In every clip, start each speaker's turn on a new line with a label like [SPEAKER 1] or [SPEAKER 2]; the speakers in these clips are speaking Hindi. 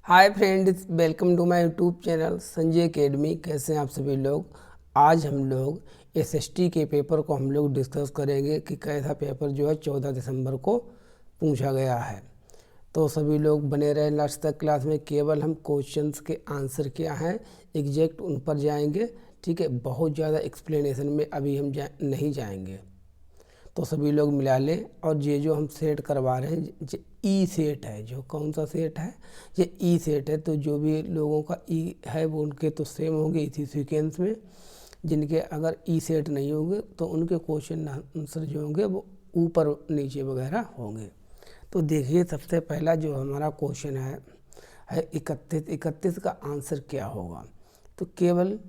[SPEAKER 1] Hi friends, welcome to my YouTube channel Sanjay Academy. कैसे हैं आप सभी लोग। आज हम लोग एसएसटी के पेपर को हम लोग डिस्कस करेंगे कि कैसा पेपर जो है 14 दिसंबर को पूछा गया है। तो सभी लोग बने रहे लास्ट तक। क्लास में केवल हम क्वेश्चंस के आंसर क्या हैं एग्जैक्ट उन पर जाएंगे, ठीक है। बहुत ज़्यादा एक्सप्लेनेशन में अभी हम नहीं जाएंगे। तो सभी लोग मिला लें। और ये जो हम सेट करवा रहे हैं ये ई सेट है। जो कौन सा सेट है, ये ई सेट है। तो जो भी लोगों का ई है वो उनके तो सेम होंगे इसी सीक्वेंस में। जिनके अगर ई सेट नहीं होंगे तो उनके क्वेश्चन आंसर जो होंगे वो ऊपर नीचे वगैरह होंगे। तो देखिए, सबसे पहला जो हमारा क्वेश्चन है 31 का आंसर क्या होगा। तो केवल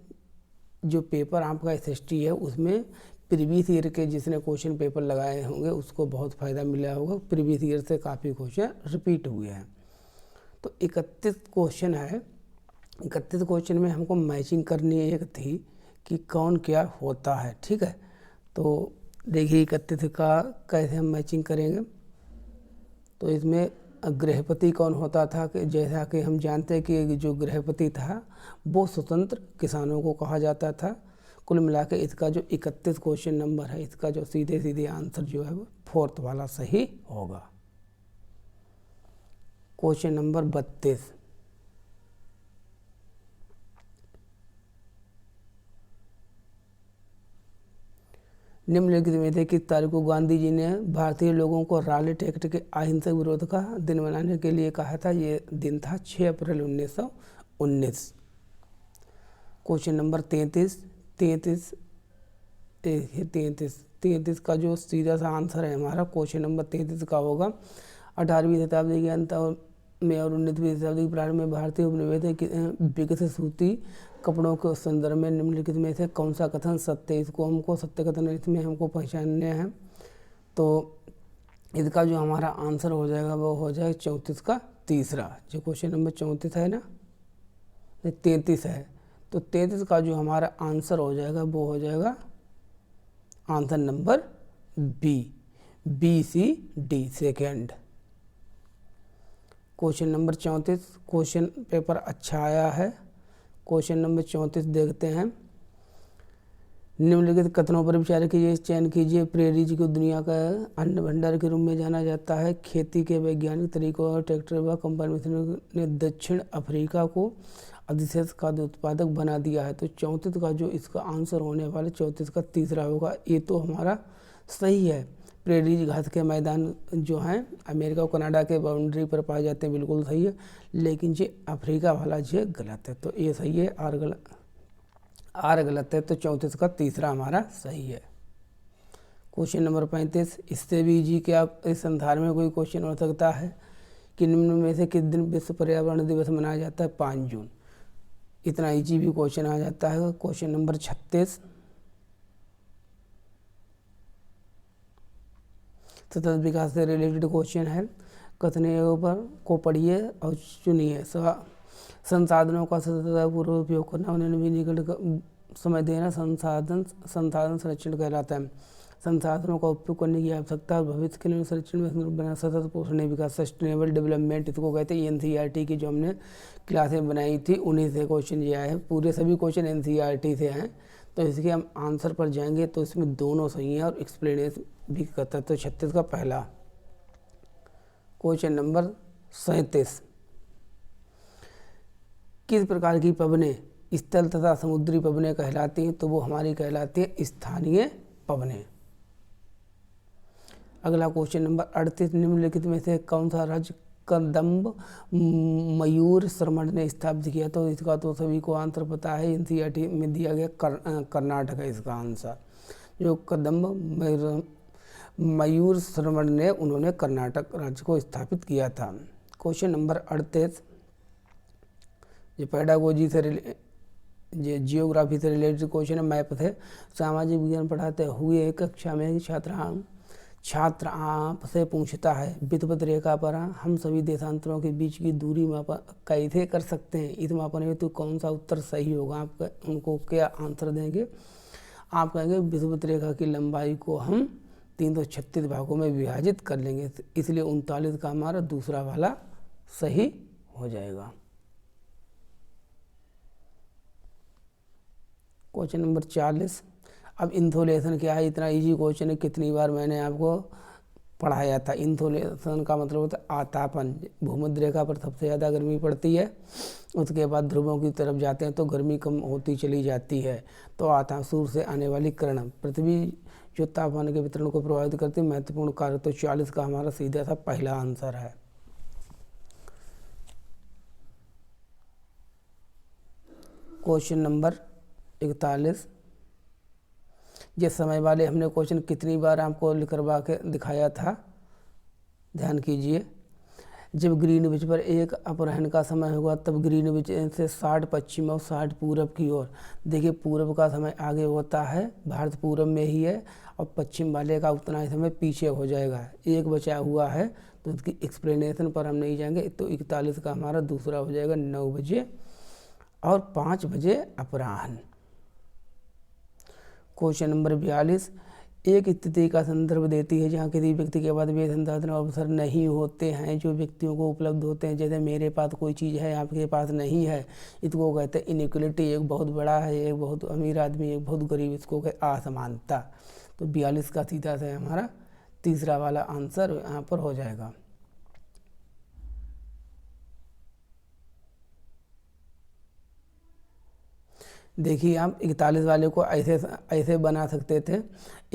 [SPEAKER 1] जो पेपर आपका एसएसटी है उसमें प्रीवियस ईयर के जिसने क्वेश्चन पेपर लगाए होंगे उसको बहुत फ़ायदा मिला होगा। प्रीवियस ईयर से काफ़ी क्वेश्चन रिपीट हुए हैं। तो 31 क्वेश्चन है। 31 क्वेश्चन में हमको मैचिंग करनी एक थी कि कौन क्या होता है, ठीक है। तो देखिए 31 का कैसे हम मैचिंग करेंगे। तो इसमें गृहपति कौन होता था कि जैसा कि हम जानते हैं कि जो गृहपति था वो स्वतंत्र किसानों को कहा जाता था। कुल मिला के इसका जो 31 क्वेश्चन नंबर है इसका जो सीधे सीधे आंसर जो है वो फोर्थ वाला सही होगा। क्वेश्चन नंबर 32, निम्नलिखित में से किस तारीख को गांधी जी ने भारतीय लोगों को रॉलेट एक्ट के अहिंसक विरोध का दिन मनाने के लिए कहा था। ये दिन था 6 अप्रैल 1919। क्वेश्चन नंबर 33 का जो सीधा सा आंसर है हमारा क्वेश्चन नंबर 33 का होगा। 18वीं शताब्दी के अंत में और 19वीं शताब्दी के प्रारंभ में भारतीय उपनिवेश विकसित सूती कपड़ों के संदर्भ में निम्नलिखित में से कौन सा कथन सत्य है। इसको हमको सत्य कथन इसमें हमको पहचानने हैं। तो इसका जो हमारा आंसर हो जाएगा वो हो जाएगा 34 का तीसरा। जो क्वेश्चन नंबर 34 है ना, 33 है। तो 33 का जो हमारा आंसर हो जाएगा वो हो जाएगा answer number BCD second. Question number 34, question paper अच्छा आया है। क्वेश्चन नंबर 34 देखते हैं। निम्नलिखित कथनों पर विचार कीजिए, चयन कीजिए। प्रेरीज को दुनिया का अन्न भंडार के रूप में जाना जाता है। खेती के वैज्ञानिक तरीकों और ट्रैक्टर व कंपाइन ने दक्षिण अफ्रीका को अधिशेष खाद्य उत्पादक बना दिया है। तो 34 का जो इसका आंसर होने वाला 34 का तीसरा होगा। ये तो हमारा सही है। प्रेरीज घास के मैदान जो हैं अमेरिका और कनाडा के बाउंड्री पर पाए जाते हैं, बिल्कुल सही है। लेकिन ये अफ्रीका वाला ये गलत है। तो ये सही है, आर गलत है। तो 34 का तीसरा हमारा सही है। क्वेश्चन नंबर 35, इससे भी जी क्या इस संसार में कोई क्वेश्चन हो सकता है कि निम्न में से किस दिन विश्व पर्यावरण दिवस मनाया जाता है। 5 जून। इतना ईजी भी क्वेश्चन आ जाता है। क्वेश्चन नंबर 36, सतत विकास से रिलेटेड क्वेश्चन है। कथनों पर को पढ़िए और चुनिए। संसाधनों का सततपूर्वक उपयोग करना, उन्हें नवीनीकरण समय देना संसाधन संरक्षण कहलाता है। संसाधनों का उपयोग करने की आवश्यकता और भविष्य के लिए संरक्षण में बना सतत पोषण विकास सस्टेनेबल डेवलपमेंट इसको कहते हैं। एनसीईआरटी की जो हमने क्लासें बनाई थी उन्हीं से क्वेश्चन ये आए हैं। पूरे सभी क्वेश्चन एनसीईआरटी से हैं। तो इसके हम आंसर पर जाएंगे तो इसमें दोनों सही हैं और एक्सप्लेनेशन भी करता है। तो 36 का पहला। क्वेश्चन नंबर 37, किस प्रकार की पवनें स्थल तथा समुद्री पवनें कहलाती हैं। तो वो हमारी कहलाती है स्थानीय पवनें। अगला क्वेश्चन नंबर 38, निम्नलिखित में से कौन सा राज्य कदम्ब मयूर श्रमण ने स्थापित किया। तो इसका तो सभी को आंसर पता है, एनसीईआरटी में दिया गया कर्नाटक है इसका आंसर। जो कदम्ब मयूर श्रमण ने उन्होंने कर्नाटक राज्य को स्थापित किया था। क्वेश्चन नंबर 38, जो पेडागोजी से जियोग्राफी से रिलेटेड क्वेश्चन है, मैप से। सामाजिक विज्ञान पढ़ाते हुए कक्षा में छात्र आपसे पूछता है विषुवत रेखा पर हम सभी देशांतरों के बीच की दूरी मापन कैसे कर सकते हैं। इस मापन में तो कौन सा उत्तर सही होगा। आप उनको क्या आंसर देंगे। आप कहेंगे विषुवत रेखा की लंबाई को हम 336 भागों में विभाजित कर लेंगे, इसलिए 39 का हमारा दूसरा वाला सही हो जाएगा। Question number 40। अब इंथोलेशन क्या है, इतना इजी क्वेश्चन है, कितनी बार मैंने आपको पढ़ाया था। इंथोलेशन का मतलब होता है आतापन। भूमध्य रेखा पर सबसे ज़्यादा गर्मी पड़ती है, उसके बाद ध्रुवों की तरफ जाते हैं तो गर्मी कम होती चली जाती है। तो आता सूर्य से आने वाली किरण पृथ्वी जो तापमान के वितरण को प्रभावित करती है, महत्वपूर्ण कारक। तो 40 का हमारा सीधा सा पहला आंसर है। Question number 41। ये समय वाले हमने क्वेश्चन कितनी बार आपको लिखवा के दिखाया था, ध्यान कीजिए। जब ग्रीनविच पर एक अपराह्न का समय होगा तब ग्रीनविच से 60 पश्चिम और 60 पूरब की ओर। देखिए पूरब का समय आगे होता है, भारत पूरब में ही है, और पश्चिम वाले का उतना ही समय पीछे हो जाएगा। एक बचा हुआ है तो उसकी एक्सप्लेनेशन पर हम नहीं जाएंगे। तो 41 का हमारा दूसरा हो जाएगा 9 बजे और 5 बजे अपराह्न। Question number 42। एक स्थिति का संदर्भ देती है जहाँ किसी व्यक्ति के पास वे संसाधन और अवसर नहीं होते हैं जो व्यक्तियों को उपलब्ध होते हैं। जैसे मेरे पास कोई चीज़ है, आपके पास नहीं है, इसको कहते हैं इनइक्वलिटी। एक बहुत बड़ा है, एक बहुत अमीर आदमी, एक बहुत गरीब, इसको कहते असमानता। तो 42 का सीधा से हमारा तीसरा वाला आंसर यहाँ पर हो जाएगा। देखिए आप 41 वाले को ऐसे ऐसे बना सकते थे।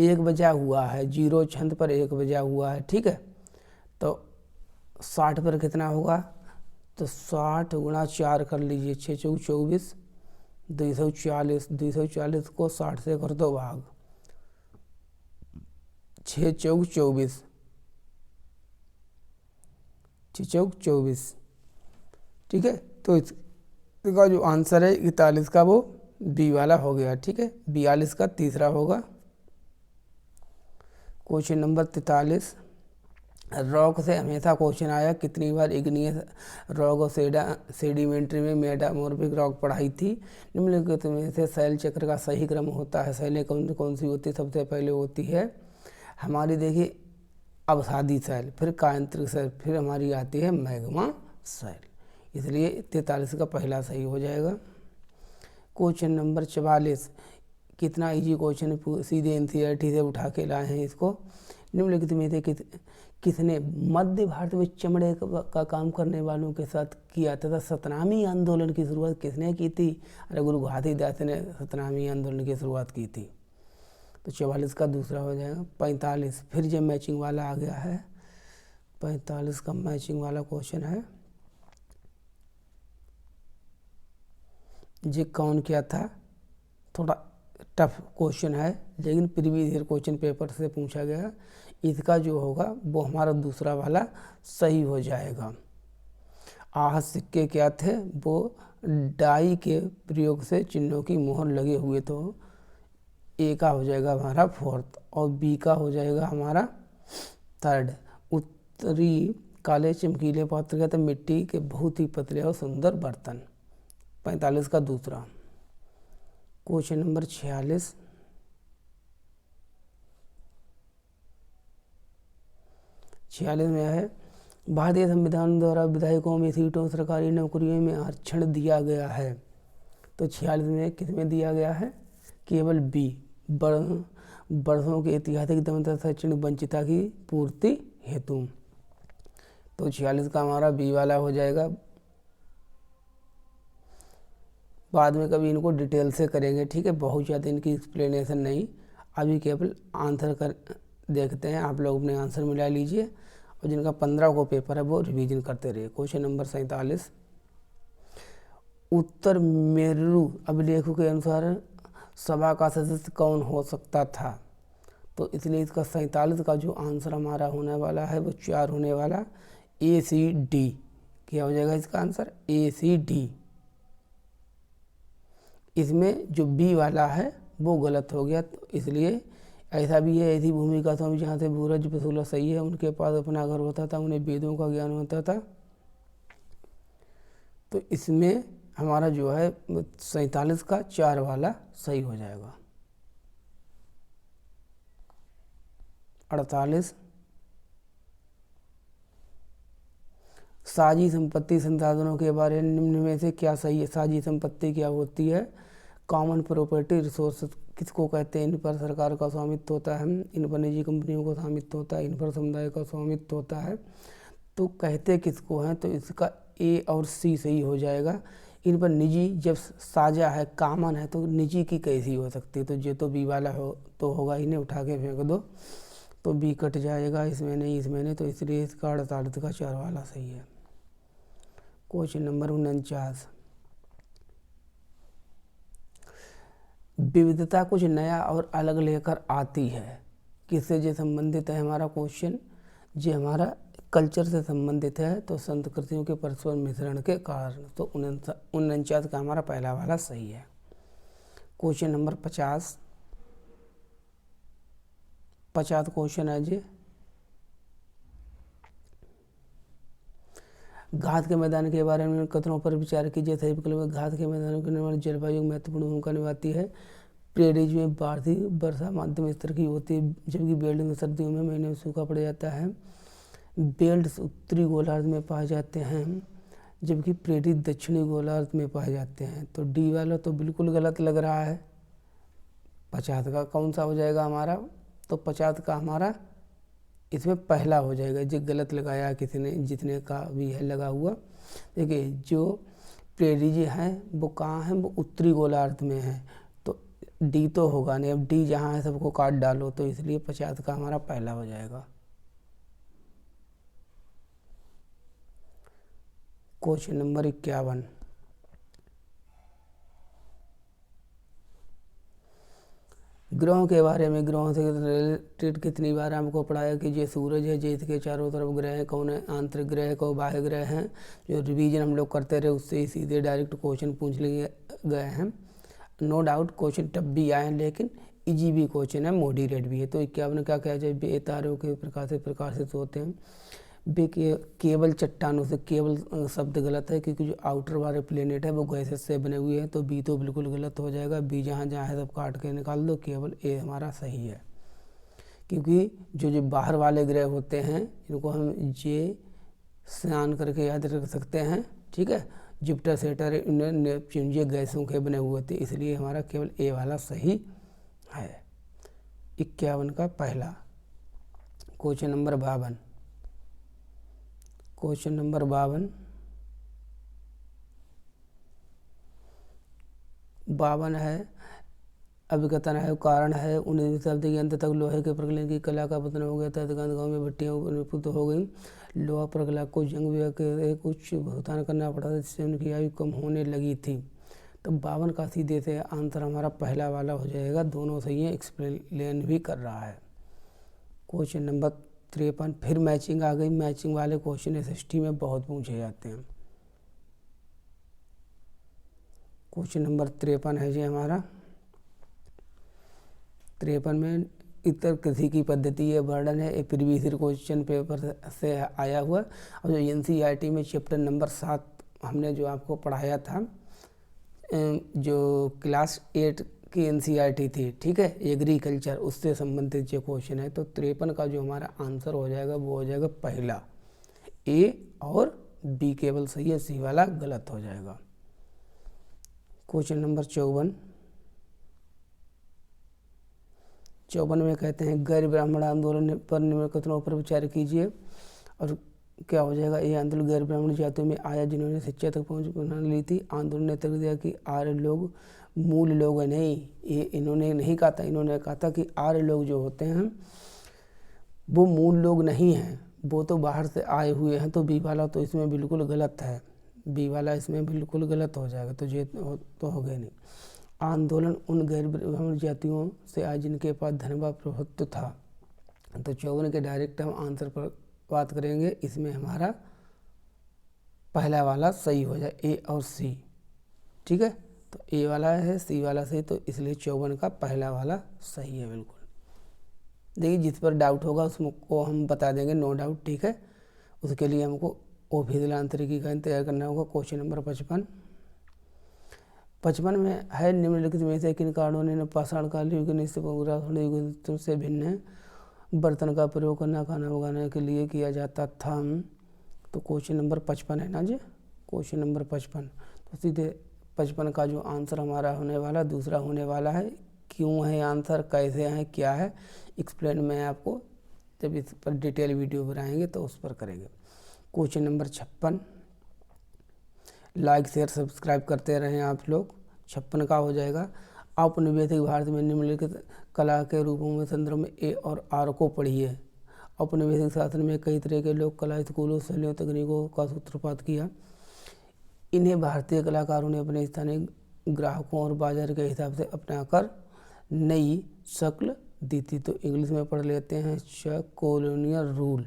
[SPEAKER 1] एक बजा हुआ है, जीरो छंद पर एक बजा हुआ है, ठीक है। तो 60 पर कितना होगा, तो 60 गुणा 4 कर लीजिए, 6 चौक 24, 240। 240 को 60 से कर दो भाग, 6 चौक 24, 6 चौक 24, ठीक है। तो इसका जो आंसर है 41 का वो बी वाला हो गया, ठीक है। 42 का तीसरा होगा। Question number 43। रॉक से हमेशा क्वेश्चन आया, कितनी बार इग्नियस रॉक और सेडिमेंट्री में मेटामॉर्फिक रॉक पढ़ाई थी। निम्नलिखित में से शैल चक्र का सही क्रम होता है। शैलें कौन कौन सी होती है, सबसे पहले होती है हमारी, देखिए अवसादी शैल, फिर कायांत्रिक शैल, फिर हमारी आती है मैग्मा शैल। इसलिए 43 का पहला सही हो जाएगा। Question number 44। कितना इजी क्वेश्चन है, सीधे एनसीईआरटी से उठा के लाए हैं इसको। निम्नलिखित में से किसने मध्य भारत में चमड़े का काम करने वालों के साथ किया तथा सतनामी आंदोलन की शुरुआत किसने की थी। अरे गुरु घासीदास ने सतनामी आंदोलन की शुरुआत की थी। तो 44 का दूसरा हो जाएगा। 45। फिर जो मैचिंग वाला आ गया है, 45 का मैचिंग वाला क्वेश्चन है। ये कौन क्या था, थोड़ा टफ क्वेश्चन है, लेकिन प्रीवियस ईयर क्वेश्चन पेपर से पूछा गया। इसका जो होगा वो हमारा दूसरा वाला सही हो जाएगा। आहत सिक्के क्या थे, वो डाई के प्रयोग से चिन्हों की मोहर लगे हुए। तो ए का हो जाएगा हमारा फोर्थ और बी का हो जाएगा हमारा थर्ड। उत्तरी काले चमकीले पात्र का, तो मिट्टी के बहुत ही पतले और सुंदर बर्तन। 45 का दूसरा। Question number 46। में है, भारतीय संविधान द्वारा विधायकों में सीटों सरकारी नौकरियों में आरक्षण दिया गया है। तो 46 में किस में दिया गया है, केवल बी, वर्षों के ऐतिहासिक दमन शैक्षणिक वंचिता की पूर्ति हेतु। तो 46 का हमारा बी वाला हो जाएगा। बाद में कभी इनको डिटेल से करेंगे, ठीक है, बहुत ज़्यादा इनकी एक्सप्लेनेशन नहीं, अभी केवल आंसर कर देखते हैं। आप लोग अपने आंसर मिला लीजिए और जिनका 15 को पेपर है वो रिवीजन करते रहिए। Question number 47। उत्तर मेरू अभिलेखों के अनुसार सभा का सदस्य कौन हो सकता था। तो इसलिए इसका 47 का जो आंसर हमारा होने वाला है वो 4 होने वाला, ACD। क्या हो जाएगा इसका आंसर, ACD। इसमें जो बी वाला है वो गलत हो गया। तो इसलिए ऐसा भी है, ऐसी भूमि का स्वामी जहाँ से भूरज वसूला सही है, उनके पास अपना घर होता था, उन्हें वेदों का ज्ञान होता था। तो इसमें हमारा जो है 47 का 4 वाला सही हो जाएगा। 48। साझी संपत्ति संसाधनों के बारे में निम्न में से क्या सही है। साझी संपत्ति क्या होती है, कॉमन प्रॉपर्टी रिसोर्स किसको कहते हैं? इन पर सरकार का स्वामित्व होता है, इन पर निजी कंपनियों का स्वामित्व होता है, इन पर समुदाय का स्वामित्व होता है। तो कहते किसको हैं? तो इसका ए और सी सही हो जाएगा। इन पर निजी जब साझा है, कॉमन है, तो निजी की कैसी हो सकती है? तो ये तो बी वाला हो तो होगा, इन्हें उठा के फेंक दो तो बी कट जाएगा, इसमें नहीं इसमें नहीं, तो इसलिए इसका 48 का 4 वाला सही है। क्वेश्चन नंबर 49, विविधता कुछ नया और अलग लेकर आती है, किससे ये संबंधित है हमारा क्वेश्चन? ये हमारा कल्चर से संबंधित है, तो संस्कृतियों के परस्पर मिश्रण के कारण। तो 49 का हमारा पहला वाला सही है। क्वेश्चन नंबर 50 क्वेश्चन है जी, घात के मैदान के बारे में कथनों पर विचार कीजिए। सही विकल्प में घात के मैदानों के निर्माण जलवायु महत्वपूर्ण भूमिका निभाती है। प्रेरीज में बाढ़ी वर्षा मध्यम स्तर की होती है, जबकि बेल्ट में सर्दियों में महीने में सूखा पड़ जाता है। बेल्ट उत्तरी गोलार्ध में पाए जाते हैं, जबकि प्रेरी दक्षिणी गोलार्ध में पाए जाते हैं। तो डी वाला तो बिल्कुल गलत लग रहा है। 50 का कौन सा हो जाएगा हमारा? तो 50 का हमारा इसमें पहला हो जाएगा। जो गलत लगाया किसी ने, जितने का भी है लगा हुआ। देखिए जो प्रेरीज हैं वो कहाँ हैं? वो उत्तरी गोलार्ध में है, तो डी तो होगा नहीं। अब डी जहाँ है सबको काट डालो, तो इसलिए 50 का हमारा पहला हो जाएगा। क्वेश्चन नंबर 51, ग्रहों के बारे में, ग्रहों से रिलेटेड कितनी बार हमको पढ़ाया कि ये सूरज है, ये इसके चारों तरफ ग्रह हैं, कौन है आंतरिक ग्रह है, कौन बाह्य ग्रह हैं। जो रिवीजन हम लोग करते रहे उससे ही सीधे डायरेक्ट क्वेश्चन पूछ लिए गए हैं। नो डाउट क्वेश्चन टफ भी आए हैं, लेकिन इजी भी क्वेश्चन है, मॉडरेट भी है। तो 51 क्या कहा जाए? बेतारों के प्रकाश से प्रकाशित होते हैं। केवल चट्टानों से, केवल शब्द गलत है, क्योंकि जो आउटर वाले प्लेनेट है वो गैसेस से बने हुए हैं, तो बी तो बिल्कुल गलत हो जाएगा। बी जहाँ जहाँ है सब काट के निकाल दो, केवल ए हमारा सही है। क्योंकि जो बाहर वाले ग्रह होते हैं इनको हम जे स्नान करके याद रख सकते हैं, ठीक है। जुपिटर, सैटर्न, इन्हें नेपच्यून ये गैसों के बने हुए थे, इसलिए हमारा केवल ए वाला सही है। 51 का पहला। क्वेश्चन नंबर 52, क्वेश्चन नंबर 52 है, अभिकथन है, कारण है। 19वीं शताब्दी के अंत तक लोहे के प्रकलन की कला का पतन हो गया था। अधिकांश गाँव में भट्टियाँ निपुत हो गई। लोहा प्रकला को जंग विजय के कुछ भुगतान करना पड़ा था, जिससे उनकी आयु कम होने लगी थी। तो 52 का सीधे से आंसर हमारा पहला वाला हो जाएगा। दोनों सही है, एक्सप्लेन भी कर रहा है। क्वेश्चन नंबर 53, फिर मैचिंग आ गई। मैचिंग वाले क्वेश्चन SST में बहुत पूछे जाते हैं। क्वेश्चन नंबर 53 है जी हमारा। 53 में इतर कृषि की पद्धति है, वर्णन है, एक प्रीवियस क्वेश्चन पेपर से आया हुआ। और जो NCERT में चैप्टर नंबर 7 हमने जो आपको पढ़ाया था, जो क्लास 8 की NCERT थी, ठीक है, एग्रीकल्चर, उससे संबंधित जो क्वेश्चन है। तो 53 का जो हमारा आंसर हो जाएगा वो हो जाएगा पहला। ए और बी केवल सही है, सी वाला गलत हो जाएगा। क्वेश्चन नंबर 54 में कहते हैं गैर ब्राह्मण आंदोलन पर निम्न कथनों पर विचार कीजिए। और क्या हो जाएगा? ये आंदोलन गैर ब्राह्मण जातियों में आया जिन्होंने शिक्षा तक पहुँच बना ली थी। आंदोलन ने तर्क दिया कि आर्य लोग मूल लोग नहीं, ये इन्होंने नहीं कहा था, इन्होंने कहा था कि आर्य लोग जो होते हैं वो मूल लोग नहीं हैं, वो तो बाहर से आए हुए हैं। तो बी वाला तो इसमें बिल्कुल गलत है, बी वाला इसमें बिल्कुल गलत हो जाएगा, तो ये तो हो गया नहीं। आंदोलन उन गैर ब्राह्मण जातियों से आए जिनके पास धन व प्रभुत्व था। तो 54 के डायरेक्ट हम आंसर पर बात करेंगे। इसमें हमारा पहला वाला सही हो जाए, ए और सी, ठीक है। तो ए वाला है, सी वाला सही, तो इसलिए 54 का पहला वाला सही है बिल्कुल। देखिए जिस पर डाउट होगा उसको हम बता देंगे, नो डाउट, ठीक है। उसके लिए हमको ओफिशियल आंतरिकी का तैयार करना होगा। क्वेश्चन नंबर 55 में है, निम्नलिखित में से किन कारणों ने पाषाण काल युग युग से भिन्न है? बर्तन का प्रयोग करना खाना उगाने के लिए किया जाता था। तो क्वेश्चन नंबर 55 है ना जी, क्वेश्चन नंबर 55। तो सीधे 55 का जो आंसर हमारा होने वाला दूसरा होने वाला है। क्यों है आंसर, कैसे है, क्या है, एक्सप्लेन मैं आपको जब इस पर डिटेल वीडियो बनाएंगे तो उस पर करेंगे। Question number 56, like share subscribe करते रहें आप लोग। 56 का हो जाएगा, औपनिवेशिक भारत में निम्नलिखित कला के रूपों में संदर्भ में ए और आर को पढ़िए। औपनिवेशिक शासन में कई तरह के लोक कला स्कूलों, शैलियों, तकनीकों का सूत्रपात किया। इन्हें भारतीय कलाकारों ने अपने स्थानीय ग्राहकों और बाजार के हिसाब से अपनाकर नई शक्ल दी थी। तो इंग्लिश में पढ़ लेते हैं, कॉलोनियल रूल।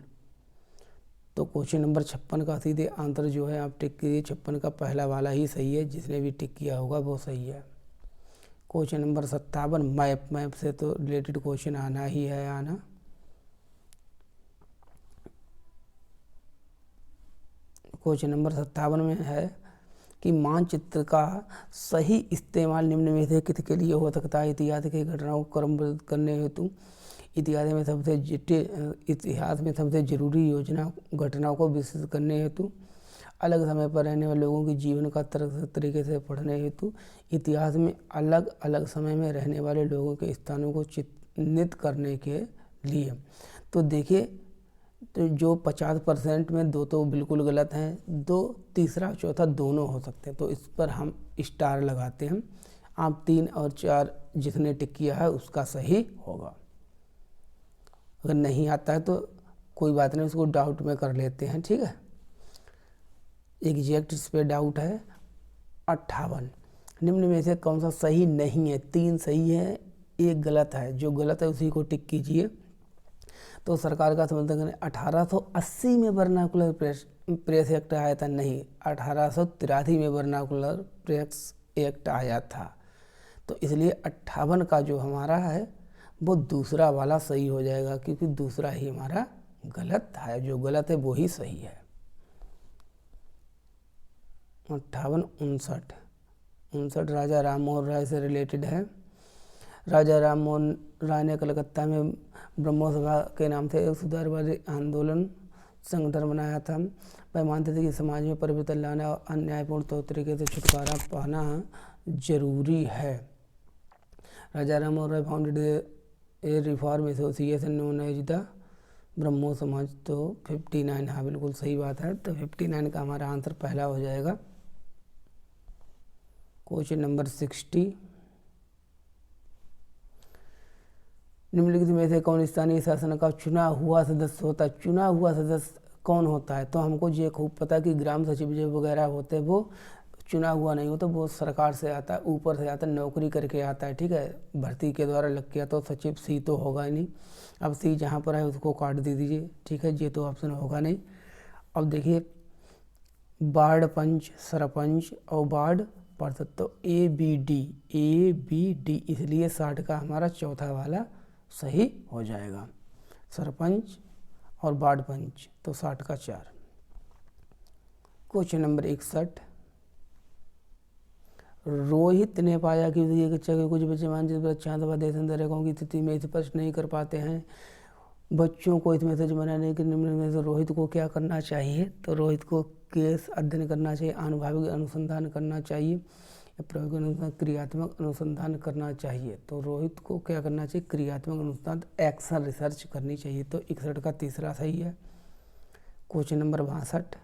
[SPEAKER 1] तो क्वेश्चन नंबर 56 का सीधे आंसर जो है आप टिक कीजिए। 56 का पहला वाला ही सही है, जिसने भी टिक किया होगा वो सही है। क्वेश्चन नंबर 57, मैप से तो रिलेटेड क्वेश्चन आना ही है आना। क्वेश्चन नंबर 57 में है कि मानचित्र का सही इस्तेमाल निम्न में से किसके लिए हो सकता है। इतिहास की घटनाओं को क्रमबद्ध करने हेतु, इतिहास में सबसे जरूरी योजना घटनाओं को विश्लेषण करने हेतु, अलग समय पर रहने वाले लोगों के जीवन का तरीके से पढ़ने हेतु, इतिहास में अलग अलग समय में रहने वाले लोगों के स्थानों को चिन्हित करने के लिए। तो देखिए, तो जो 50% में दो तो बिल्कुल गलत हैं, दो तीसरा चौथा दोनों हो सकते हैं, तो इस पर हम स्टार लगाते हैं। आप 3 और 4 जिसने टिक किया है उसका सही होगा। अगर नहीं आता है तो कोई बात नहीं, उसको डाउट में कर लेते हैं, ठीक है। एग्जैक्ट इस पर डाउट है। 58, निम्न में से कौन सा सही नहीं है। 3 सही है, 1 गलत है। जो गलत है उसी को टिक कीजिए। तो सरकार का समर्थन करें। 1880 में वर्नाकुलर प्रेस एक्ट आया था, नहीं 1883 में वर्नाकुलर प्रेस एक्ट आया था। तो इसलिए 58 का जो हमारा है वो दूसरा वाला सही हो जाएगा, क्योंकि दूसरा ही हमारा गलत है। जो गलत है वो ही सही है। 58, 59 राजा राम मोहन राय से रिलेटेड है। राजा राम मोहन राय ने कलकत्ता में ब्रह्मो सभा के नाम से एक सुधारवादी आंदोलन संगठन बनाया था। वह मानते थे कि समाज में परिवर्तन लाना और अन्यायपूर्ण तौर तरीके से छुटकारा पाना जरूरी है। Raja Ram Mohan Roy founded a reform association known as the Brahmo Samaj. तो 59, हाँ बिल्कुल सही बात है। तो 59 का हमारा आंसर पहला हो जाएगा। क्वेश्चन नंबर 60, निम्नलिखित में से कौन स्थानीय शासन का चुना हुआ सदस्य होता है। चुना हुआ सदस्य कौन होता है, तो हमको ये खूब पता है कि ग्राम सचिव जो वगैरह होते हैं वो चुना हुआ नहीं होता, वो सरकार से आता है, ऊपर से आता है, नौकरी करके आता है, ठीक है। भर्ती के द्वारा लग गया तो सचिव सी तो होगा ही नहीं। अब सी जहाँ पर है उसको काट दे दीजिए, ठीक है, ये तो ऑप्शन होगा नहीं। अब देखिए, वार्ड पंच, सरपंच और वार्ड पार्षद, तो ABD, इसलिए 60 का हमारा चौथा वाला सही हो जाएगा। सरपंच और वार्ड पंच, तो 60 का 4। क्वेश्चन नंबर 61, रोहित ने पाया कि उसकी कक्षा के कुछ बच्चे मानचित्र पर छात्र देशों की स्थिति में स्पष्ट नहीं कर पाते हैं। बच्चों को इस मैसेज बनाने के निम्न में से रोहित को क्या करना चाहिए। तो रोहित को केस अध्ययन करना चाहिए, आनुभाविक अनुसंधान करना चाहिए, क्रियात्मक अनुसंधान करना चाहिए। तो रोहित को क्या करना चाहिए, क्रियात्मक अनुसंधान, एक्शन रिसर्च करनी चाहिए। तो 61 का तीसरा सही है। क्वेश्चन नंबर 62,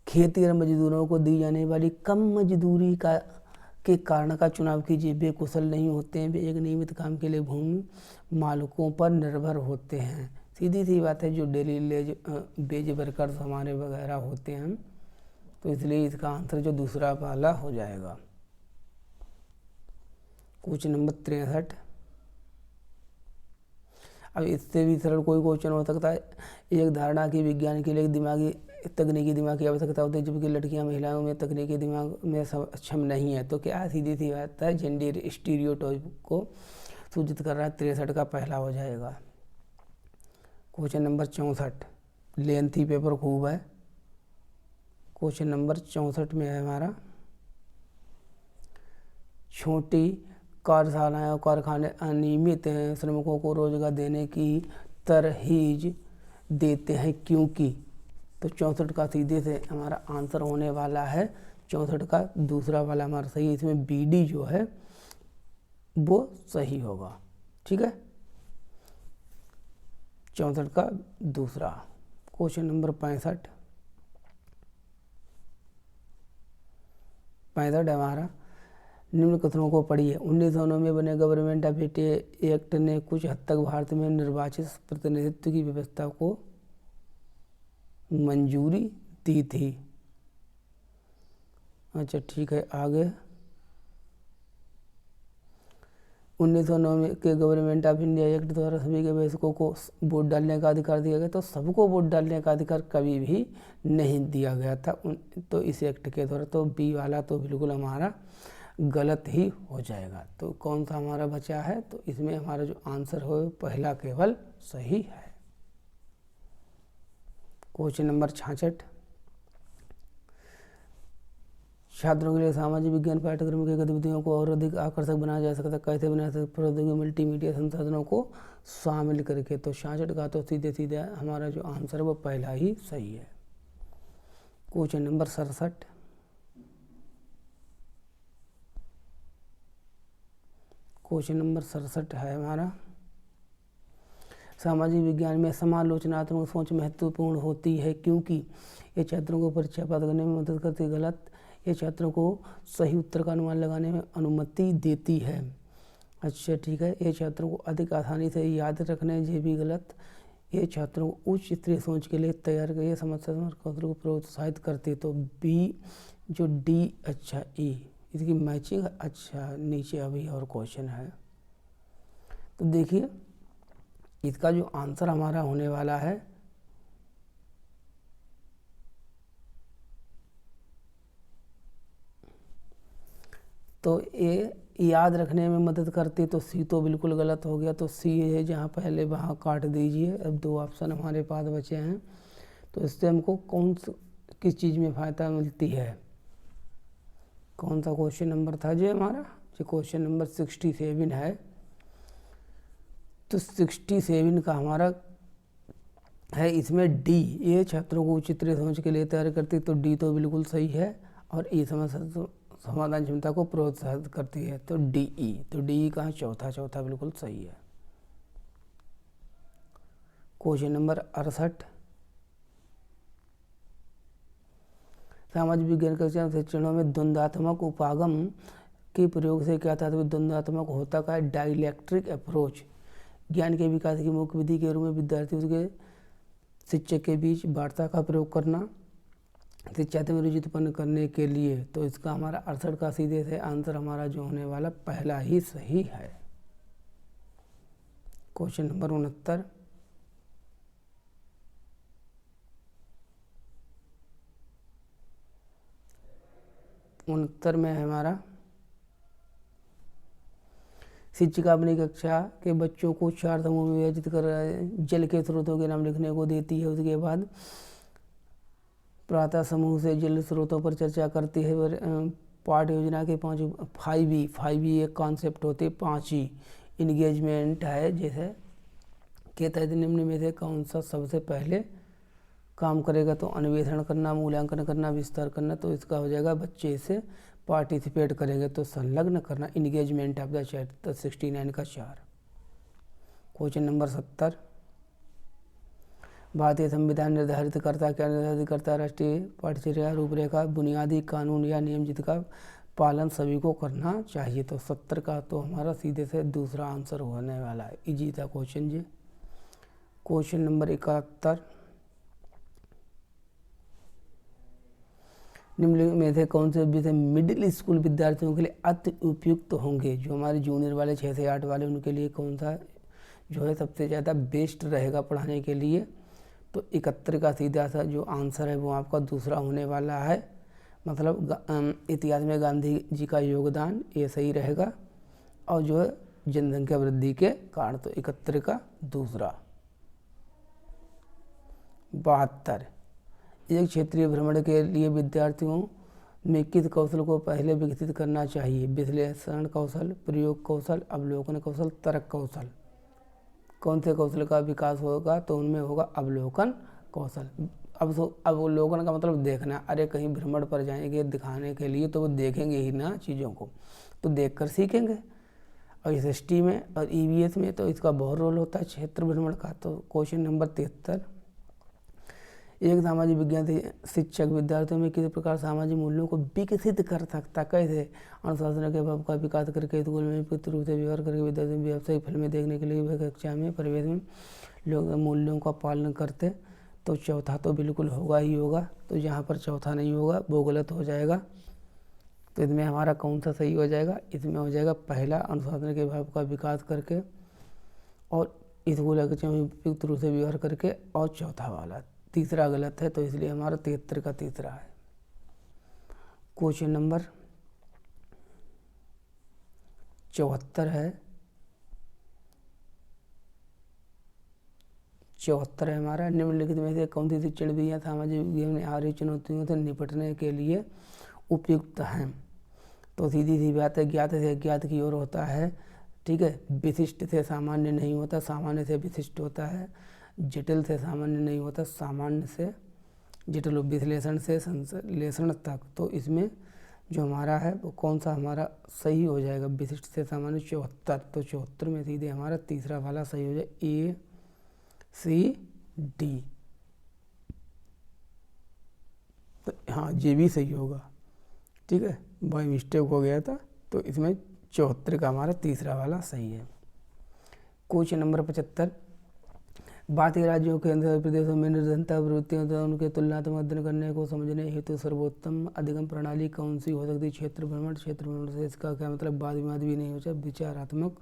[SPEAKER 1] खेती और मजदूरों को दी जाने वाली कम मजदूरी के कारण का चुनाव कीजिए। वे कुशल नहीं होते हैं, वे एक नियमित काम के लिए भूमि मालिकों पर निर्भर होते हैं। सीधी सी बात है, जो डेली वेज वर्कर्स हमारे वगैरह होते हैं, तो इसलिए इसका आंसर जो दूसरा वाला हो जाएगा। क्वेश्चन नंबर 63, अब इससे भी सरल कोई क्वेश्चन हो सकता है। एक धारणा की विज्ञान के लिए तकनीकी दिमाग की आवश्यकता होती है, जबकि लड़कियां महिलाओं में तकनीकी दिमाग में सक्षम नहीं है। तो क्या सीधी सी बात है, जेंडर स्टीरियोटाइप को सूचित कर रहा है। 63 का पहला हो जाएगा। क्वेश्चन नंबर 64, लेंथी पेपर खूब है। क्वेश्चन नंबर 64 में है हमारा, छोटी कार्यशालाएं और कारखाने अनियमित श्रमिकों को रोजगार देने की तरहीज देते हैं, क्योंकि तो 64 का सीधे से हमारा आंसर होने वाला है 64 का दूसरा वाला हमारा सही है। इसमें बी डी जो है वो सही होगा। ठीक है, 64 का दूसरा। क्वेश्चन नंबर 65 है हमारा। निम्न कथनों को पढ़िए। 1909 में बने गवर्नमेंट ऑफ इंडिया एक्ट ने कुछ हद तक भारत में निर्वाचित प्रतिनिधित्व की व्यवस्था को मंजूरी दी थी। अच्छा ठीक है, आगे 1909 में के गवर्नमेंट ऑफ इंडिया एक्ट द्वारा सभी के वयस्कों को वोट डालने का अधिकार दिया गया। तो सबको वोट डालने का अधिकार कभी भी नहीं दिया गया था तो इस एक्ट के द्वारा। तो बी वाला तो बिल्कुल हमारा गलत ही हो जाएगा। तो कौन सा हमारा बचा है, तो इसमें हमारा जो आंसर हो पहला केवल सही है। क्वेश्चन नंबर 66 छात्रों के लिए सामाजिक विज्ञान पाठ्यक्रम की गतिविधियों को और अधिक आकर्षक बनाया जा सकता है। कैसे बनाया जा सकता है? प्रौद्योगिकी मल्टीमीडिया संसाधनों को शामिल करके। तो 66 का तो सीधे सीधे हमारा जो आंसर है वो पहला ही सही है। क्वेश्चन नंबर 67 क्वेश्चन नंबर 67 है हमारा। सामाजिक विज्ञान में समालोचनात्मक सोच महत्वपूर्ण होती है क्योंकि ये छात्रों को परीक्षा पास करने में मदद करती है। गलत, ये छात्रों को सही उत्तर का अनुमान लगाने में अनुमति देती है। अच्छा ठीक है, ये छात्रों को अधिक आसानी से याद रखने, ये भी गलत। ये छात्रों को उच्च स्तरीय सोच के लिए तैयार कर समस्या कौशल को प्रोत्साहित करती है। तो बी जो डी, अच्छा ई, इसकी मैचिंग अच्छा नीचे अभी और क्वेश्चन है। तो देखिए इसका जो आंसर हमारा होने वाला है तो ए याद रखने में मदद करती, तो सी तो बिल्कुल गलत हो गया। तो सी है जहाँ पहले वहाँ काट दीजिए। अब दो ऑप्शन हमारे पास बचे हैं, तो इससे हमको किस चीज़ में फ़ायदा मिलती है? कौन सा क्वेश्चन नंबर था जो हमारा? जो क्वेश्चन नंबर 67 है। तो 67 का हमारा है इसमें डी, ये छात्रों को उचित समझ के लिए तैयार करती। तो डी तो बिल्कुल सही है। और ई समस्या समाधान क्षमता को प्रोत्साहित करती है। तो डी ई, तो डी ई कहाँ? चौथा बिल्कुल सही है। क्वेश्चन नंबर 68 सामाजिक विज्ञान के शिक्षणों में द्वंद्वात्मक उपागम के प्रयोग से क्या था? तो द्वंद्वात्मक होता का डाइलेक्ट्रिक अप्रोच ज्ञान के विकास की मुख्य विधि के रूप में विद्यार्थियों के शिक्षक के बीच वार्ता का प्रयोग करना शिक्षा में रुचि उत्पन्न करने के लिए। तो इसका हमारा 68 का सीधे से आंसर हमारा जो होने वाला पहला ही सही है। क्वेश्चन नंबर 69 में है हमारा। शिक्षिका अपनी कक्षा के बच्चों को 4 समूह में विभाजित कर जल के स्रोतों के नाम लिखने को देती है। उसके बाद प्रातः समूह से जल स्रोतों पर चर्चा करती है। पाठ योजना के 5E एक कॉन्सेप्ट होते 5E इंगेजमेंट है। जैसे के तहत निम्न में से कौन सा सबसे पहले काम करेगा? तो अन्वेषण करना, मूल्यांकन करना, विस्तार करना। तो इसका हो जाएगा बच्चे इसे पार्टिसिपेट करेंगे। तो संलग्न करना, इंगेजमेंट ऑफ द चैट। तो 69 का 4। क्वेश्चन नंबर 70 भारतीय संविधान निर्धारित करता क्या? निर्धारित करता राष्ट्रीय पाठ्यचर्या रूपरेखा बुनियादी कानून या नियम जिसका पालन सभी को करना चाहिए। तो 70 का तो हमारा सीधे से दूसरा आंसर होने वाला है। इजी था क्वेश्चन जी। क्वेश्चन नंबर 71 निम्न में से कौन से विषय मिडिल स्कूल विद्यार्थियों के लिए अति उपयुक्त होंगे? जो हमारे जूनियर वाले 6 से 8 वाले उनके लिए कौन सा जो है सबसे ज़्यादा बेस्ट रहेगा पढ़ाने के लिए? तो 71 का सीधा सा जो आंसर है वो आपका दूसरा होने वाला है। मतलब इतिहास में गांधी जी का योगदान, ये सही रहेगा। और जो है जनसंख्या वृद्धि के कारण। तो 71 का दूसरा। 72 एक क्षेत्रीय भ्रमण के लिए विद्यार्थियों में किस कौशल को पहले विकसित करना चाहिए? विश्लेषण कौशल, प्रयोग कौशल, अवलोकन कौशल, तर्क कौशल। कौन से कौशल का विकास होगा? तो उनमें होगा अवलोकन कौशल। अब वो लोगों का मतलब देखना, अरे कहीं भ्रमण पर जाएंगे दिखाने के लिए तो वो देखेंगे ही ना चीज़ों को, तो देखकर सीखेंगे। और एसएसटी में और ईवीएस में तो इसका बहुत रोल होता है क्षेत्र भ्रमण का। तो क्वेश्चन नंबर 73, एक सामाजिक विज्ञान शिक्षक विद्यार्थियों में किसी प्रकार सामाजिक मूल्यों को विकसित कर सकता, कैसे? अनुशासन के भाव का विकास करके, स्कूल में उपयुक्त रूप से व्यवहार करके, विद्यार्थी व्यावसायिक फिल्में देखने के लिए वह कक्षा में परिवेश में लोग मूल्यों का पालन करते। तो चौथा तो बिल्कुल होगा ही होगा, तो यहाँ पर चौथा नहीं होगा, वो गलत हो जाएगा। तो इसमें हमारा कौन सा सही हो जाएगा? इसमें हो जाएगा पहला, अनुशासन के भाव का विकास करके और स्कूल कक्षा में उपयुक्त रूप से व्यवहार करके, और चौथा वाला। तीसरा गलत है, तो इसलिए हमारा 73 का तीसरा है। क्वेश्चन नंबर 74 है, 74 है हमारा, निम्नलिखित में से कौन सी शिक्षण विधियाँ सामाजिक विज्ञान में आ रही चुनौतियों से निपटने के लिए उपयुक्त हैं? तो सीधी सी बात है, ज्ञात से अज्ञात की ओर होता है, ठीक है। विशिष्ट से सामान्य नहीं होता, सामान्य से विशिष्ट होता है। जटिल से सामान्य नहीं होता, सामान्य से जटिल। विश्लेषण से संश्लेषण तक। तो इसमें जो हमारा है वो कौन सा हमारा सही हो जाएगा? विशिष्ट से सामान्य 74। तो 74 में सीधे हमारा तीसरा वाला सही हो जाए, ए सी डी। तो हाँ, ये भी सही होगा, ठीक है, बाई मिस्टेक हो गया था। तो इसमें 74 का हमारा तीसरा वाला सही है। क्वेश्चन नंबर 75, भारतीय राज्यों के केंद्र प्रदेशों में निर्धनता प्रवृत्तियों तथा उनके तुलनात्मक अध्ययन करने को समझने हेतु सर्वोत्तम अधिगम प्रणाली कौन सी हो सकती है? क्षेत्र भ्रमण। क्षेत्र भ्रमण से इसका क्या मतलब? वाद विवाद भी नहीं हो सकता, विचारात्मक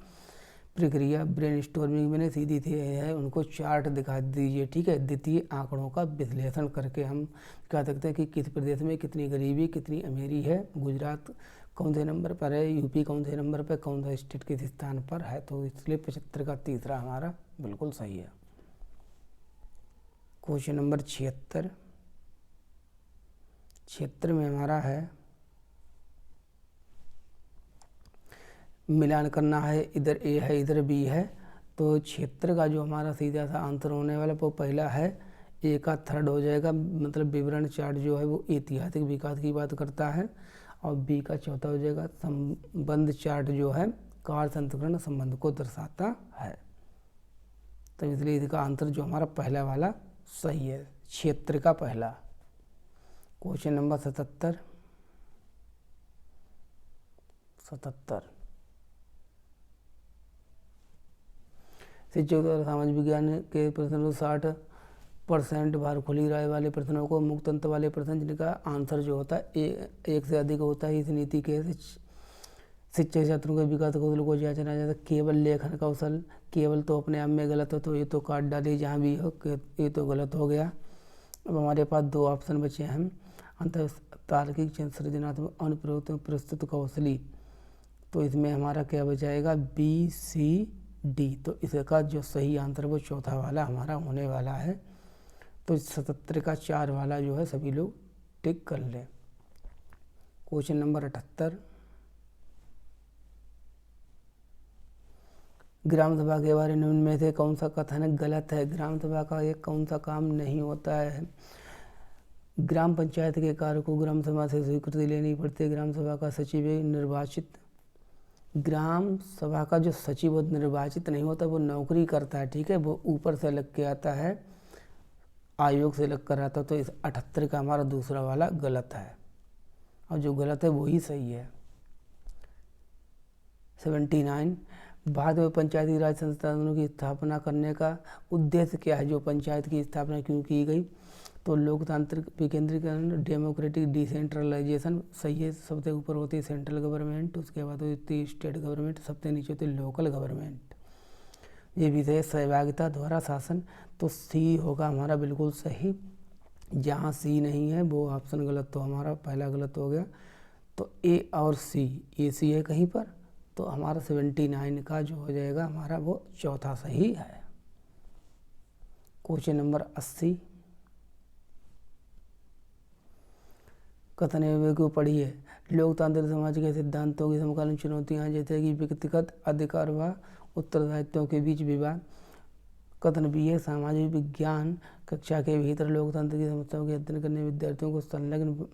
[SPEAKER 1] प्रक्रिया, ब्रेन स्टॉर्मिंग। मैंने सीधी थी है, उनको चार्ट दिखा दीजिए, ठीक है। द्वितीय आंकड़ों का विश्लेषण करके हम कह सकते हैं कि किस प्रदेश में कितनी गरीबी कितनी अमीरी है, गुजरात कौन से नंबर पर है, यूपी कौन से नंबर पर, कौन सा स्टेट किस स्थान पर है। तो इसलिए 75 का तीसरा हमारा बिल्कुल सही है। क्वेश्चन नंबर 76, 76 में हमारा है, मिलान करना है, इधर ए है इधर बी है। तो क्षेत्र का जो हमारा सीधा सा आंसर होने वाला वो पहला है, ए का थर्ड हो जाएगा। मतलब विवरण चार्ट जो है वो ऐतिहासिक विकास की बात करता है। और बी का चौथा हो जाएगा, संबंध चार्ट जो है कार्य संतुलन संबंध को दर्शाता है। तो इसलिए इसका आंसर जो हमारा पहला वाला सही है, क्षेत्र का पहला। क्वेश्चन नंबर 77, शिक्षक द्वारा सामाजिक विज्ञान के प्रश्नों 60% भार खुली राय वाले प्रश्नों को मुक्त अंत वाले प्रश्न, जिनका आंसर जो होता है एक से अधिक होता है। इस नीति के शिक्षक छात्रों के विकास कौशल को जांचना जाता है। केवल लेखन कौशल, केवल तो अपने आप में गलत हो, तो ये तो काट डाली जहाँ भी हो, ये तो गलत हो गया। अब हमारे पास दो ऑप्शन बचे हैं, अंतर तार्किक सृजनात्मक अनुप्रयोग प्रस्तुत कौशली। तो इसमें हमारा क्या बचाएगा? B c d. तो इसका जो सही आंसर वो चौथा वाला हमारा होने वाला है। तो 77 का 4 वाला जो है सभी लोग टिक कर लें। क्वेश्चन नंबर 78, ग्राम सभा के बारे में से कौन सा कथन गलत है? ग्राम सभा का एक कौन सा काम नहीं होता है? ग्राम पंचायत के कार्य को ग्राम सभा से स्वीकृति लेनी पड़ती है। ग्राम सभा का सचिव निर्वाचित, ग्राम सभा का जो सचिव वो निर्वाचित नहीं होता, वो नौकरी करता है, ठीक है, वो ऊपर से लग के आता है, आयोग से लग कर आता। तो इस 78 का हमारा दूसरा वाला गलत है, और जो गलत है वही सही है। 79, भारत में पंचायती राज संस्थानों की स्थापना करने का उद्देश्य क्या है? जो पंचायत की स्थापना क्यों की गई? तो लोकतांत्रिक विकेंद्रीकरण, डेमोक्रेटिक डिसेंट्रलाइजेशन सही है। सबसे ऊपर होती है सेंट्रल गवर्नमेंट, उसके बाद होती है स्टेट गवर्नमेंट, सबसे नीचे होती है लोकल गवर्नमेंट। ये विषय सहभागिता द्वारा शासन। तो सी होगा हमारा बिल्कुल सही। जहाँ सी नहीं है वो ऑप्शन गलत, तो हमारा पहला गलत हो गया। तो ए और सी, ए सी है कहीं पर, तो हमारा 79 का जो हो जाएगा हमारा वो चौथा सही है। क्वेश्चन नंबर 80, कथन एवं को पढ़िए। लोकतांत्रिक समाज के सिद्धांतों की समकालीन चुनौतियां जैसे कि व्यक्तिगत अधिकार व उत्तरदायित्वों के बीच विवाद, कथन बी है, सामाजिक विज्ञान कक्षा के भीतर लोकतंत्र की समस्याओं के अध्ययन करने विद्यार्थियों को संलग्न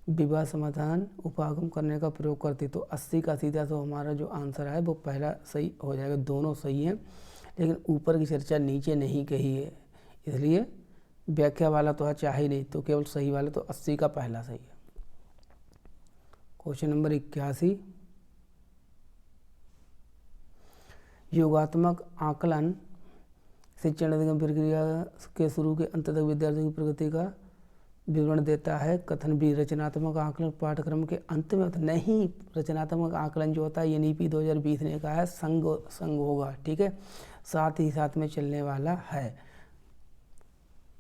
[SPEAKER 1] विवाद समाधान उपागम करने का प्रयोग करती। तो 80 का सीधा तो हमारा जो आंसर है वो पहला सही हो जाएगा। दोनों सही हैं, लेकिन ऊपर की चर्चा नीचे नहीं कही है, इसलिए व्याख्या वाला तो चाहे ही नहीं, तो केवल सही वाला तो 80 का पहला सही है। क्वेश्चन नंबर 81, योगात्मक आकलन शिक्षण अधिगम प्रक्रिया के शुरू के अंत तक विद्यार्थियों की प्रगति का विवरण देता है। कथन बी, रचनात्मक आकलन पाठ्यक्रम के अंत में होता नहीं। रचनात्मक आकलन जो होता है NEP 2020 ने कहा है संग होगा, ठीक है, साथ ही साथ में चलने वाला है।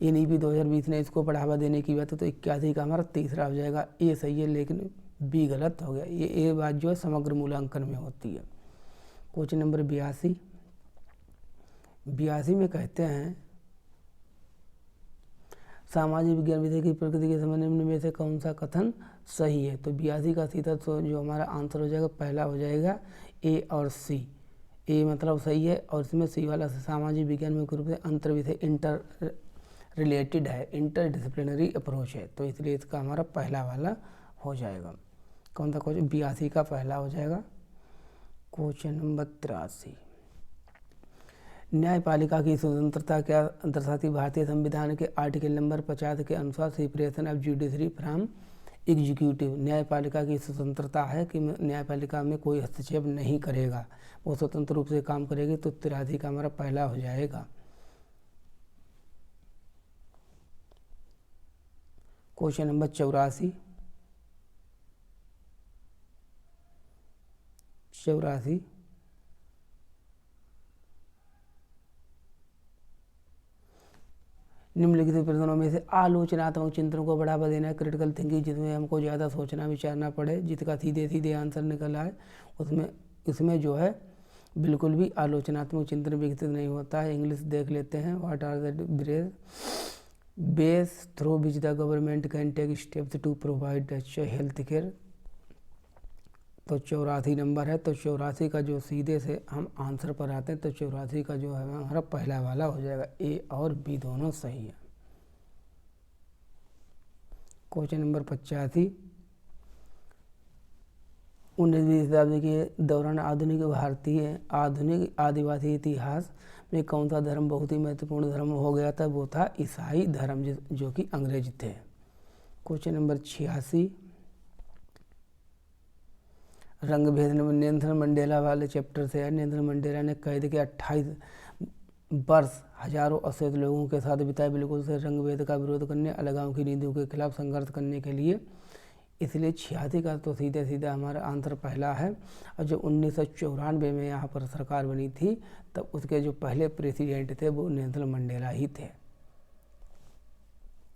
[SPEAKER 1] NEP 2020 ने इसको बढ़ावा देने की बात है, तो 81 का हमारा तीसरा हो जाएगा। ए सही है, लेकिन बी गलत हो गया। ये बात जो है समग्र मूल्यांकन में होती है। क्वेश्चन नंबर 82 में कहते हैं, सामाजिक विज्ञान विषय की प्रकृति के संबंध में से कौन सा कथन सही है। तो 82 का सीधा तो जो हमारा आंसर हो जाएगा पहला हो जाएगा ए और सी। ए मतलब सही है, और इसमें सी वाला सामाजिक विज्ञान में रूप से अंतर विषय इंटर रिलेटेड है, इंटर डिसिप्लिनरी अप्रोच है, तो इसलिए इसका हमारा पहला वाला हो जाएगा। कौन सा क्वेश्चन? 82 का पहला हो जाएगा। क्वेश्चन नंबर 83, न्यायपालिका की स्वतंत्रता क्या दर्शाती? भारतीय संविधान के आर्टिकल नंबर 50 के अनुसार separation of judiciary from executive. न्यायपालिका की स्वतंत्रता है कि न्यायपालिका में कोई हस्तक्षेप नहीं करेगा, वो स्वतंत्र रूप से काम करेगी, तो 83 का हमारा पहला हो जाएगा। क्वेश्चन नंबर 84, निम्नलिखित प्रश्नों में से आलोचनात्मक चिंतन को बढ़ावा देना है, क्रिटिकल थिंकिंग, जिसमें हमको ज़्यादा सोचना विचारना पड़े, जिसका सीधे सीधे आंसर निकला है, उसमें जो है बिल्कुल भी आलोचनात्मक चिंतन विकसित नहीं होता है। इंग्लिश देख लेते हैं। What are the base through which the government can take steps to provide health care. तो 84 नंबर है। तो 84 का जो सीधे से हम आंसर पर आते हैं, तो 84 का जो है हमारा पहला वाला हो जाएगा। ए और बी दोनों सही है। क्वेश्चन नंबर 85, 19वीं शताब्दी के दौरान आधुनिक आदिवासी इतिहास में कौन सा धर्म बहुत ही महत्वपूर्ण धर्म हो गया था? वो था ईसाई धर्म, जो कि अंग्रेज थे। क्वेश्चन नंबर 86, रंग भेद नेल्सन मंडेला वाले चैप्टर से है। नेल्सन मंडेला ने कैद के 28 वर्ष हजारों अवैध लोगों के साथ बिताए, बिल्कुल से रंग भेद का विरोध करने, अलगाव की नीतियों के खिलाफ संघर्ष करने के लिए। इसलिए 86 का तो सीधे सीधा हमारा आंसर पहला है। और जो 1994 में यहाँ पर सरकार बनी थी, तब उसके जो पहले प्रेसिडेंट थे वो नेल्सन मंडेला ही थे।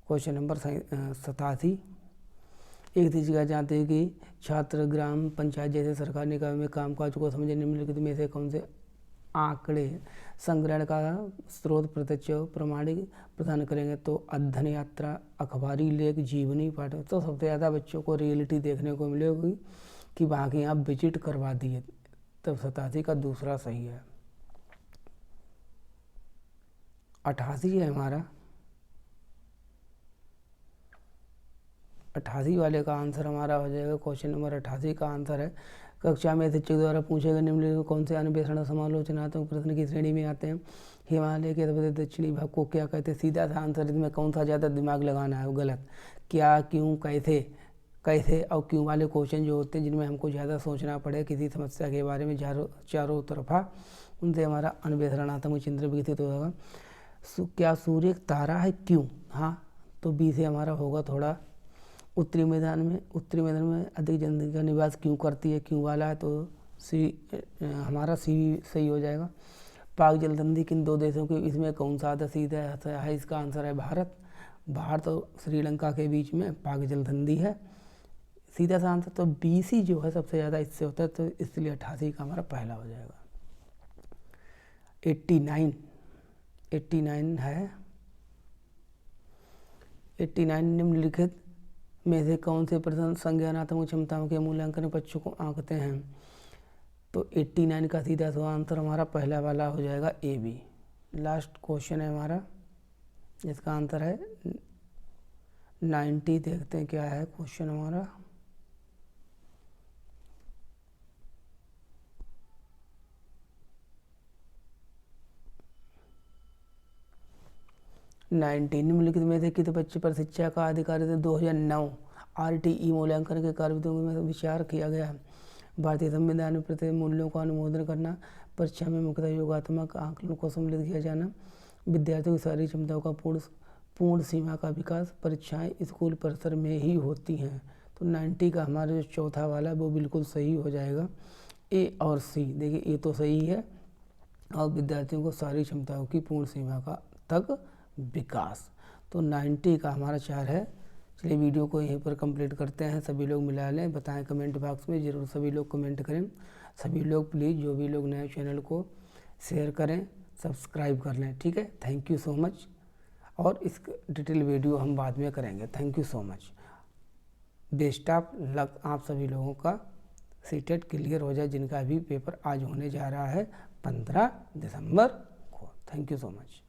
[SPEAKER 1] क्वेश्चन नंबर 87, एक जगह जानते हैं कि छात्र ग्राम पंचायत जैसे सरकारी निकाय में कामकाज को समझे निम्नलिखित में से कौन से आंकड़े संग्रहण का स्रोत प्रत्यक्ष प्रमाणिक प्रदान करेंगे? तो अध्ययन यात्रा, अखबारी लेख, जीवनी पाठ। तो सबसे ज़्यादा बच्चों को रियलिटी देखने को मिलेगी कि वहाँ की यहाँ विजिट करवा दिए, तब 87 का दूसरा सही है। 88 है हमारा। 88 वाले का आंसर हमारा हो जाएगा। क्वेश्चन नंबर 88 का आंसर है, कक्षा में शिक्षक द्वारा पूछे गए निम्नलिखित कौन से अन्वेषण समालोचनात्मक प्रश्न की श्रेणी में आते हैं? हिमालय के सबसे दक्षिणी भाग को क्या कहते हैं? सीधा सा आंसर, इसमें कौन सा ज़्यादा दिमाग लगाना है वो गलत। क्या, क्यों, कैसे और क्यों वाले क्वेश्चन जो होते हैं, जिनमें हमको ज़्यादा सोचना पड़े किसी समस्या के बारे में चारों तरफा, उनसे हमारा अन्वेषणात्मक चिंतन विकसित होगा। क्या सूर्य एक तारा है? क्यों? हाँ, तो बी से हमारा होगा थोड़ा। उत्तरी मैदान में अधिक जनसंख्या निवास क्यों करती है? क्यों वाला है, तो हमारा सी सही हो जाएगा। पाक जलसंधि किन दो देशों के इसमें कौन सा आधा सीधा है? इसका आंसर है भारत और श्रीलंका के बीच में पाक जलसंधि है। सीधा सा आंसर तो BC जो है सबसे ज़्यादा इससे होता है, तो इसलिए 88 का हमारा पहला हो जाएगा। 89 है। 89 निम्नलिखित में से कौन से प्रश्न संज्ञानात्मक क्षमताओं के मूल्यांकन पक्षों को आंकते हैं? तो 89 का सीधा सा आंसर हमारा पहला वाला हो जाएगा AB। लास्ट क्वेश्चन है हमारा, इसका आंसर है 90। देखते हैं क्या है क्वेश्चन हमारा। निम्नलिखित में से किस बच्चे पर शिक्षा का अधिकारी से 2009 RTE मूल्यांकन के कार्यविधियों में विचार किया गया है। भारतीय संविधान में प्रत्येक मूल्यों का अनुमोदन करना, परीक्षा में मुख्यतः योगात्मक आकलन को सम्मिलित किया जाना, विद्यार्थियों की शारीरिक क्षमताओं का पूर्ण सीमा का विकास, परीक्षाएं स्कूल परिसर में ही होती हैं। तो 90 का हमारा जो चौथा वाला है वो बिल्कुल सही हो जाएगा। ए और सी, देखिए ए तो सही है, और विद्यार्थियों को शारीरिक क्षमताओं की पूर्ण सीमा का तक विकास। तो 90 का हमारा 4 है। चलिए वीडियो को यहीं पर कंप्लीट करते हैं। सभी लोग मिला लें, बताएं कमेंट बॉक्स में, ज़रूर सभी लोग कमेंट करें। सभी लोग प्लीज़ जो भी लोग नए चैनल को शेयर करें, सब्सक्राइब कर लें, ठीक है। Thank you so much. और इस डिटेल वीडियो हम बाद में करेंगे। Thank you so much. Best of luck आप सभी लोगों का सीटेट क्लियर हो जाए, जिनका भी पेपर आज होने जा रहा है 15 दिसंबर को। Thank you so much.